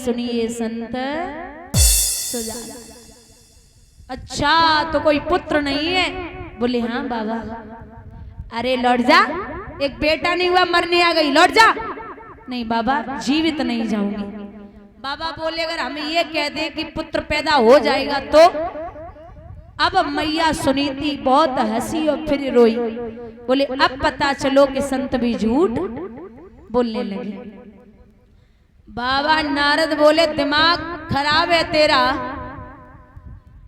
सुनिए संत सुजान। अच्छा तो कोई पुत्र नहीं है? बोले हाँ बाबा। अरे लौट जा, एक बेटा नहीं हुआ मरने आ गई, लौट जा। नहीं बाबा जीवित नहीं जाऊंगी। बाबा बोले अगर हमें ये कह दे कि पुत्र पैदा हो जाएगा तो? अब मैया सुनी थी, बहुत हंसी और फिर रोई। बोले अब पता चलो कि संत भी झूठ बोलने लगे। बाबा नारद बोले दिमाग खराब है तेरा,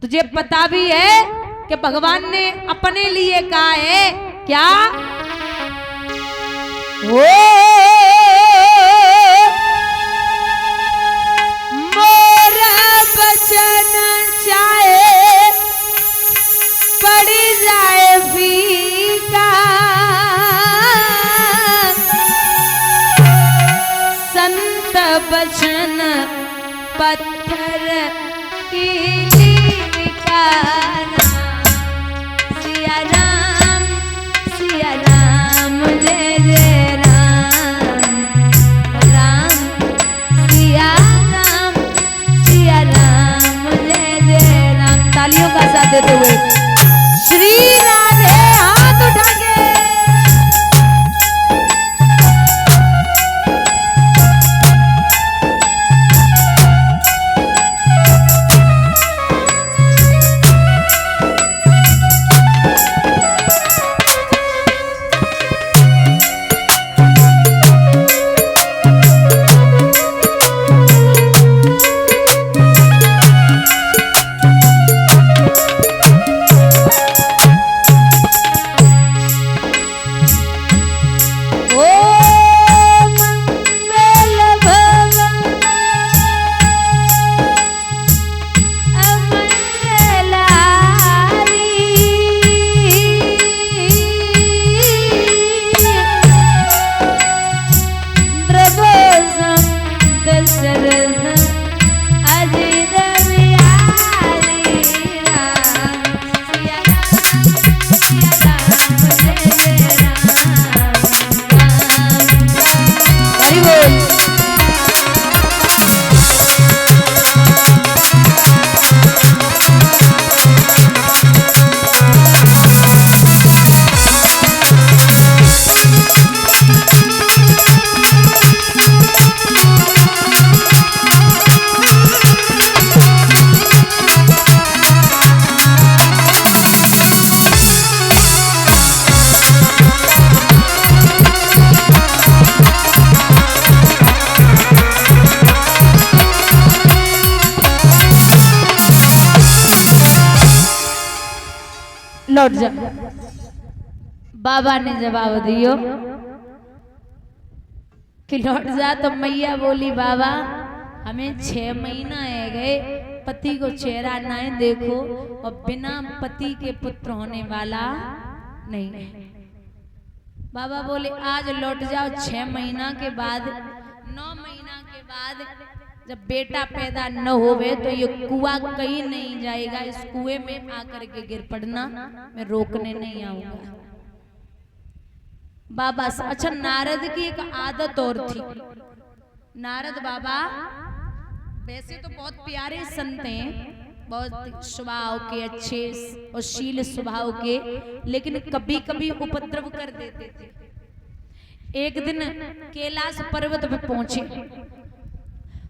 तुझे पता भी है कि भगवान ने अपने लिए कहा है क्या? मोरा बचन चाहे पड़ जाए फीका, संत बचन पत्थर की सिया राम जय जय राम, राम सिया राम जय जय राम। तालियों का साथ देते हुए श्री राधे हाथ उठा के। लौट जा। बाबा ने जवाब दियो कि लौट जा। तो मैया बोली बाबा हमें 6 महीना है गए, पति को चेहरा ना देखो और बिना पति के पुत्र होने वाला नहीं। बाबा बोले आज लौट जाओ। 6 महीना के बाद 9 महीना के बाद जब बेटा पैदा न होवे तो ये कुआं कहीं नहीं जाएगा, इस कुएं में आकर के गिर पड़ना, मैं रोकने नहीं आऊंगा। बाबा अच्छा नारद की एक आदत और थी। नारद बाबा वैसे तो बहुत प्यारे संत हैं, बहुत स्वभाव के, अच्छे और शील स्वभाव के, लेकिन कभी कभी उपद्रव कर देते थे। एक दिन कैलाश पर्वत पे पहुंचे,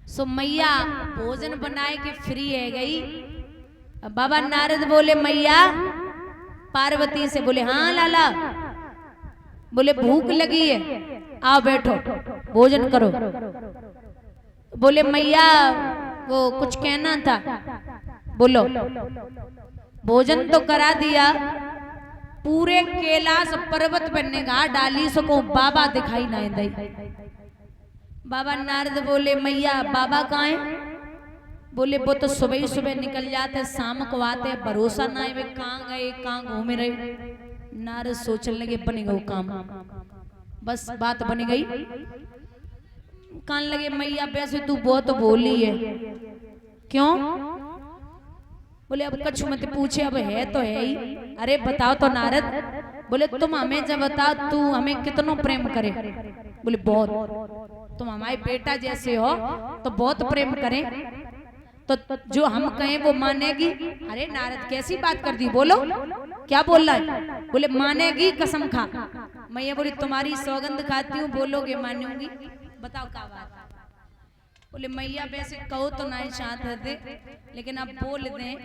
सो मैया भोजन बनाए के फ्री है गई। बाबा नारद बोले मैया पार्वती से, बोले हाँ लाला। बोले भूख लगी है, आओ बैठो भोजन करो। बोले मैया वो कुछ कहना था, बोलो। भोजन तो करा दिया, पूरे कैलाश पर्वत पर निगाह डाली, सको बाबा दिखाई नहीं दई। बाबा नारद बोले मैया बाबा कहाँ हैं? बोले वो तो सुबह ही सुबह निकल जाते, शाम को आते, भरोसा ना है वे कहाँ गए, कहाँ घूमे रहे। नारद सोचने लगे बन गो काम, बस बात बन गई। कहने लगे मैया वैसे तू बहुत बोली है, क्यों? बोले अब कछु मत पूछे, अब है तो है ही। अरे बताओ तो नारद। बोले तुम हमें जब बताओ तू हमें कितनों प्रेम करे। बोले बहुत। तुम हमारे बेटा जैसे हो तो बहुत प्रेम करें, तो जो हम कहें वो मानेगी। अरे नारद कैसी बात कर दी, बोलो क्या बोल रहा है? बोले मानेगी कसम खा। मैया बोली तुम्हारी सौगंध खाती हूँ, बोलोगे मानूंगी। बताओ क्या बात। बोले मैया वैसे कहो तो नहीं चाहते थे, लेकिन अब बोल दें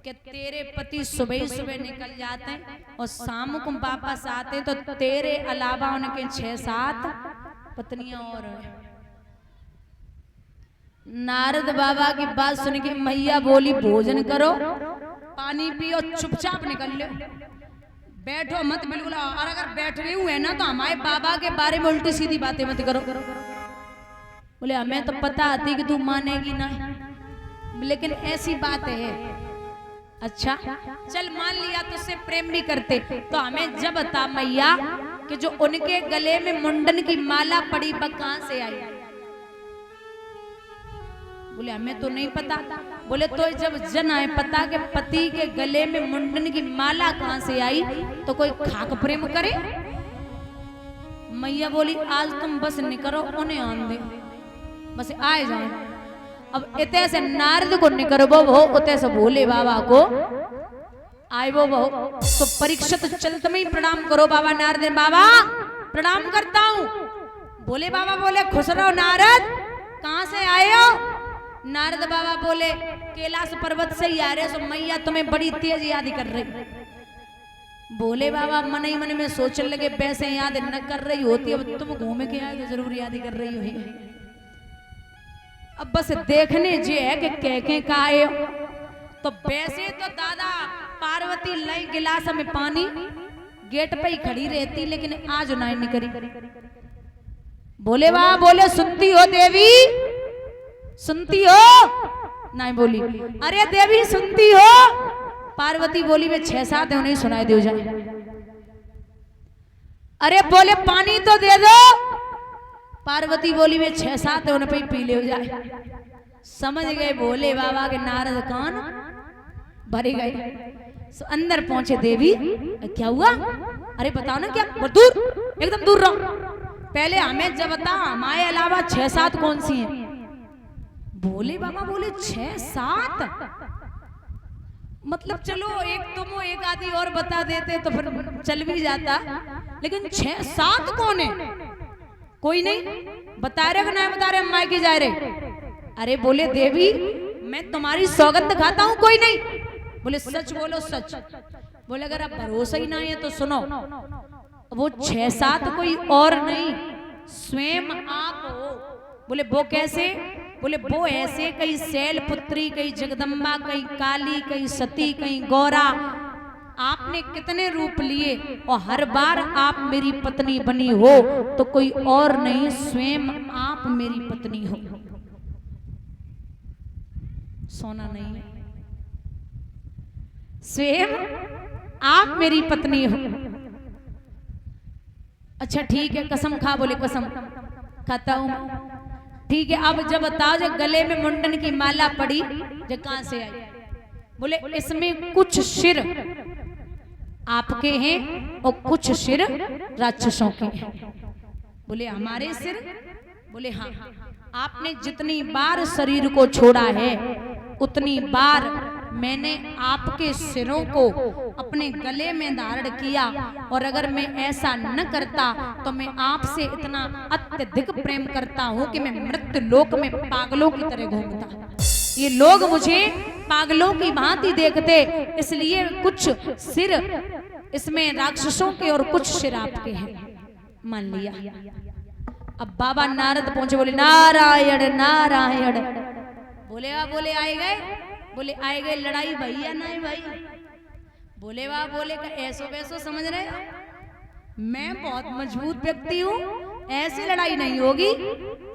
कि तेरे पति सुबह सुबह निकल जाते हैं और शाम को वापस आते तो तेरे अलावा उनके 6-7 पत्नियां और हैं। नारद बाबा की बात सुन के मैया बोली भोजन करो, पानी पियो, चुपचाप निकल लो, बैठो मत बिल्कुल। और अगर बैठ रही हुए ना तो हमारे बाबा के बारे में उल्टी सीधी बातें मत करो। बोले हमें तो पता आती कि तू मानेगी ना, लेकिन ऐसी बात है। अच्छा चल मान लिया तुझसे प्रेम भी करते तो हमें जब बता मैया कि जो उनके गले में मुंडन की माला पड़ी वह कहां से आई? बोले हमें तो नहीं पता। बोले तो जब जन आए पता के पति के गले में मुंडन की माला कहां से आई तो कोई खाक प्रेम करे? मैया बोली आज तुम बस निकरो, उन्हें आन दे, बस आए जाए। अब इतने से नारद को निकरो वो उतने से भोले बाबा को आए वो तो परीक्षित चलत में ही प्रणाम करो। बाबा नारद बाबा प्रणाम करता हूँ। भोले बाबा बोले खुश रहो नारद, कहाँ से आए हो? नारद बाबा बोले कैलाश पर्वत से ही आ रहे। सो मैया तुम्हें बड़ी तेज याद कर रही। भोले बाबा मन ही मन में सोचने लगे वैसे याद न कर रही होती, अब तुम घूमे के आए तो जरूर याद कर रही हो। अब बस देखने जे है कि कह का आए हो। तो वैसे तो दादा पार्वती लई गिलास में पानी गेट पे ही खड़ी रहती, लेकिन आज नहीं निकली। बोले वाह बोले सुनती हो देवी, सुनती हो? नहीं बोली। अरे देवी सुनती हो? पार्वती बोली में 6-7 है उन्हें सुनाई दे जाए। अरे बोले पानी तो दे दो। पार्वती बोली में 6-7 है उन्हें पे पी ले जाए। समझ गए भोले बाबा के नारद कान भरे गए। अंदर पहुंचे देवी, क्या हुआ? अरे बताओ ना क्या? दूर एकदम दूर रहो, पहले हमें जब बता हमारे अलावा 6-7 कौन सी हैं? भोले बाबा बोले 6-7 मतलब चलो एक तुम हो एक आदि और बता देते तो फिर चल भी जाता, लेकिन 6-7 कौन है? कोई नहीं बता रहे, नहीं बता रहे, माँ की जा रहे। अरे बोले देवी मैं तुम्हारी सौगंध खाता हूँ, कोई नहीं। बोले सच बोलो सच। बोले अगर आप भरोसा ही नहीं है तो सुनो, वो 6-7 कोई और नहीं स्वयं आप हो। बोले वो कैसे? बोले वो ऐसे कई शैल पुत्री, कई जगदम्बा, कई काली, कई सती, कई गौरा, आपने कितने रूप लिए और हर बार आप मेरी पत्नी बनी हो तो कोई और नहीं स्वयं आप मेरी पत्नी हो। सोना नहीं, स्वयं आप मेरी पत्नी हो। अच्छा ठीक है कसम खा। बोले कसम खाता हूं। ठीक है अब जब बताओ जो गले में मुंडन की माला पड़ी जो कहां से आई? बोले इसमें कुछ सिर आपके हैं और कुछ सिर राक्षसों के हैं। बोले हमारे सिर? बोले हाँ, आपने जितनी बार शरीर को छोड़ा है उतनी बार मैंने आपके सिरों को अपने गले में धारण किया, और अगर मैं ऐसा न करता तो मैं आपसे इतना अत्यधिक प्रेम करता हूं कि मैं मृत्यु लोक में पागलों की तरह घूमता। ये लोग मुझे पागलों की भांति देखते, इसलिए कुछ सिर इसमें राक्षसों के और कुछ सिर आपके हैं। मान लिया। अब बाबा नारद पहुंचे, बोले नारायण नारायण। बोले वाह बोले आए गए? बोले आए गए। लड़ाई भाई या नहीं भाई? बोले वाह बोले का ऐसो वैसो समझ रहे हो? मैं बहुत मजबूत व्यक्ति हूँ, ऐसी लड़ाई नहीं होगी।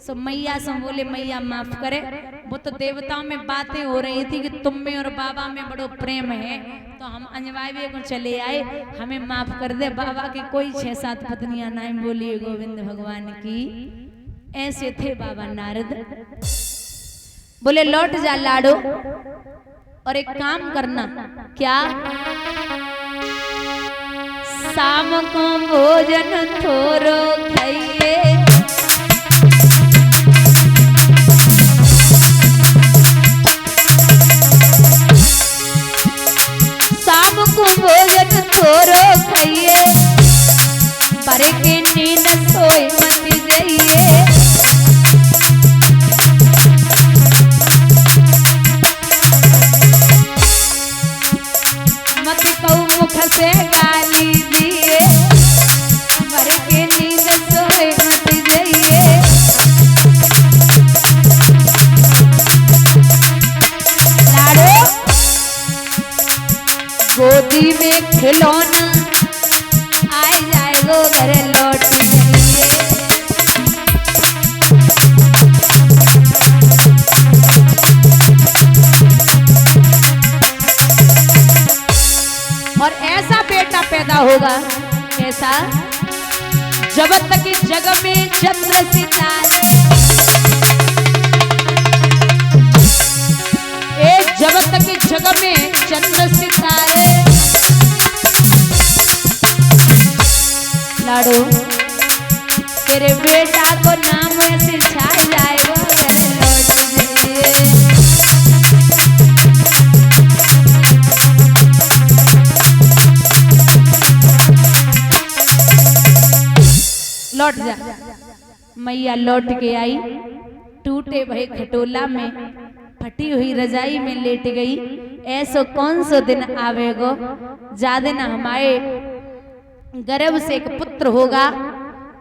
सो मैया से बोले मैया माफ करे, वो तो देवताओं में बातें हो रही थी कि तुम में और बाबा में बड़ो प्रेम है, तो हम अंजवाई को चले आए, हमें माफ कर दे। बाबा की कोई 6-7 पत्नियां नहीं बोली गोविंद भगवान की। ऐसे थे बाबा नारद। बोले लौट जा लाडो और एक काम करना। क्या? शाम को भोजन थोरो खाइए खिलौना आए जाए वो घर लौट जाइए। और ऐसा बेटा पैदा होगा, कैसा, जब तक इस जग में चंद्र सितारे, जब तक इस जग में चंद्र सितारे, लाडो तेरे बेटा को नाम ऐसे छा जाएगा लौट जाइए। लौट जा। मैया लौट के आई, टूटे भये खटोला में, फटी हुई रजाई में लेट गई। ऐसो कौन सो दिन आवेगो जा दिन हमारे गर्भ से एक पुत्र होगा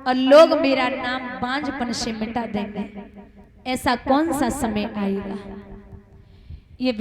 और लोग मेरा नाम बांझपन से मिटा देंगे। ऐसा कौन सा समय आएगा? ये